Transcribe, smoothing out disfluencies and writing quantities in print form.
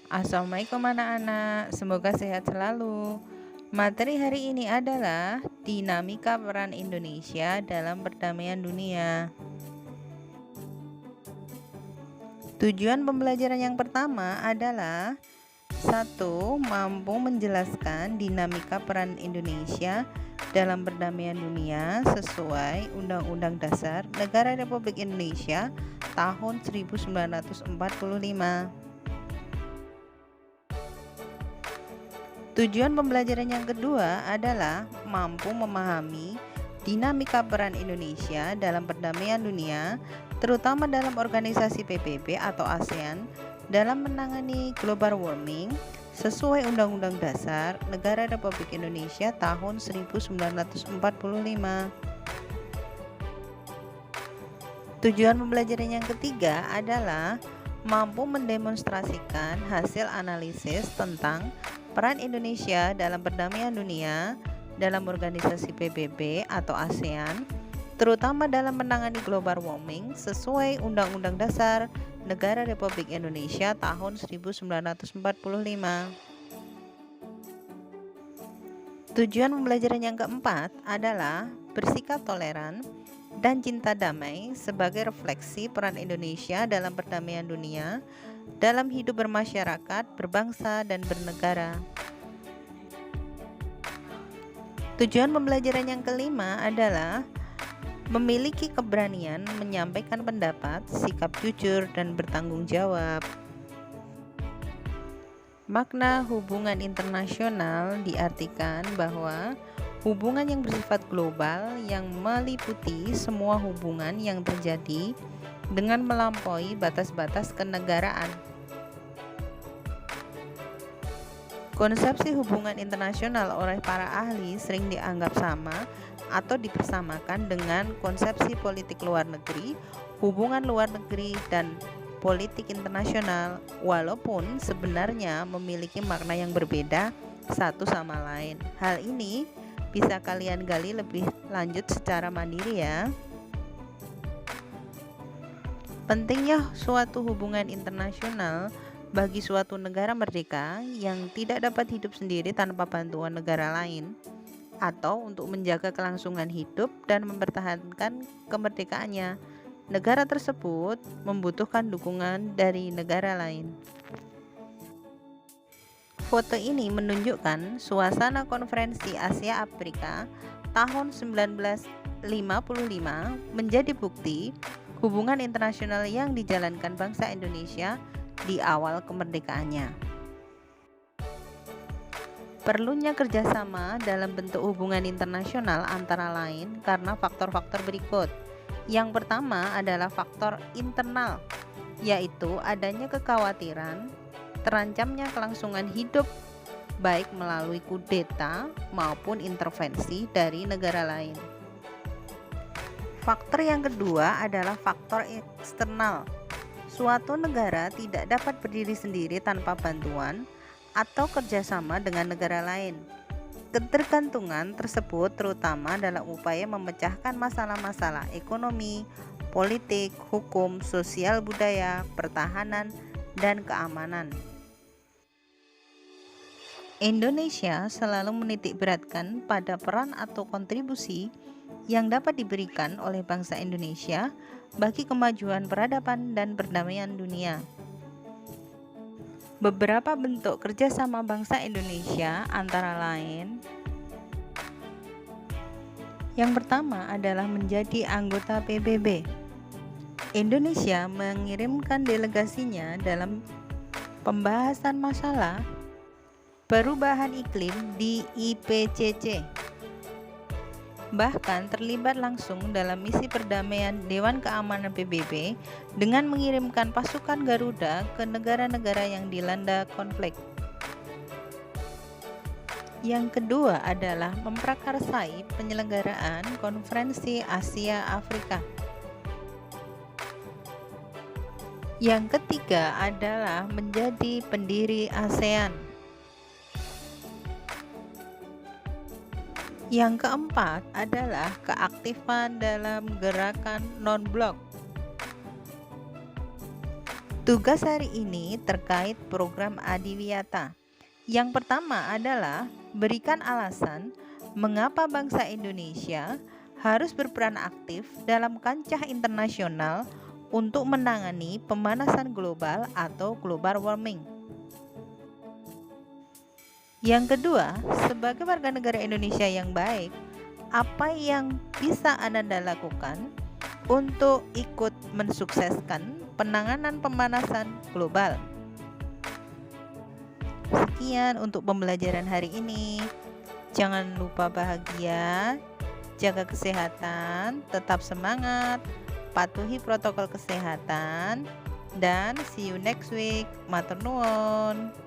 Assalamualaikum anak-anak, semoga sehat selalu. Materi hari ini adalah dinamika peran Indonesia dalam perdamaian dunia. Tujuan pembelajaran yang pertama adalah 1. Mampu menjelaskan dinamika peran Indonesia dalam perdamaian dunia sesuai Undang-Undang Dasar Negara Republik Indonesia tahun 1945. Tujuan pembelajaran yang kedua adalah mampu memahami dinamika peran Indonesia dalam perdamaian dunia, terutama dalam organisasi PBB atau ASEAN, dalam menangani global warming sesuai Undang-Undang Dasar Negara Republik Indonesia tahun 1945. Tujuan pembelajaran yang ketiga adalah mampu mendemonstrasikan hasil analisis tentang peran Indonesia dalam perdamaian dunia dalam organisasi PBB atau ASEAN, terutama dalam menangani global warming sesuai Undang-Undang Dasar Negara Republik Indonesia tahun 1945. Tujuan pembelajaran yang keempat adalah bersikap toleran dan cinta damai sebagai refleksi peran Indonesia dalam perdamaian dunia dalam hidup bermasyarakat, berbangsa, dan bernegara. Tujuan pembelajaran yang kelima adalah memiliki keberanian menyampaikan pendapat, sikap jujur, dan bertanggung jawab. Makna hubungan internasional diartikan bahwa hubungan yang bersifat global yang meliputi semua hubungan yang terjadi dengan melampaui batas-batas kenegaraan. Konsepsi hubungan internasional oleh para ahli sering dianggap sama atau dipersamakan dengan konsepsi politik luar negeri, hubungan luar negeri, dan politik internasional, walaupun sebenarnya memiliki makna yang berbeda satu sama lain. Hal ini bisa kalian gali lebih lanjut secara mandiri ya. Pentingnya suatu hubungan internasional bagi suatu negara merdeka yang tidak dapat hidup sendiri tanpa bantuan negara lain, atau untuk menjaga kelangsungan hidup dan mempertahankan kemerdekaannya. Negara tersebut membutuhkan dukungan dari negara lain. Foto ini menunjukkan suasana konferensi Asia Afrika tahun 1955 menjadi bukti hubungan internasional yang dijalankan bangsa Indonesia di awal kemerdekaannya. Perlunya kerjasama dalam bentuk hubungan internasional antara lain karena faktor-faktor berikut. Yang pertama adalah faktor internal, yaitu adanya kekhawatiran terancamnya kelangsungan hidup baik melalui kudeta maupun intervensi dari negara lain. Faktor yang kedua adalah faktor eksternal. Suatu negara tidak dapat berdiri sendiri tanpa bantuan atau kerjasama dengan negara lain. Ketergantungan tersebut terutama dalam upaya memecahkan masalah-masalah ekonomi, politik, hukum, sosial, budaya, pertahanan, dan keamanan. Indonesia selalu menitikberatkan pada peran atau kontribusi yang dapat diberikan oleh bangsa Indonesia bagi kemajuan peradaban dan perdamaian dunia. Beberapa bentuk kerjasama bangsa Indonesia antara lain: yang pertama adalah menjadi anggota PBB. Indonesia mengirimkan delegasinya dalam pembahasan masalah perubahan iklim di IPCC. Bahkan terlibat langsung dalam misi perdamaian Dewan Keamanan PBB dengan mengirimkan pasukan Garuda ke negara-negara yang dilanda konflik. Yang kedua adalah memprakarsai penyelenggaraan Konferensi Asia Afrika. Yang ketiga adalah menjadi pendiri ASEAN. Yang keempat adalah keaktifan dalam gerakan non-blok. Tugas hari ini terkait program Adiwiyata. Yang pertama adalah berikan alasan mengapa bangsa Indonesia harus berperan aktif dalam kancah internasional untuk menangani pemanasan global atau global warming. Yang kedua, sebagai warga negara Indonesia yang baik, apa yang bisa Anda lakukan untuk ikut mensukseskan penanganan pemanasan global? Sekian untuk pembelajaran hari ini. Jangan lupa bahagia, jaga kesehatan, tetap semangat, patuhi protokol kesehatan, dan see you next week. Matur nuwun.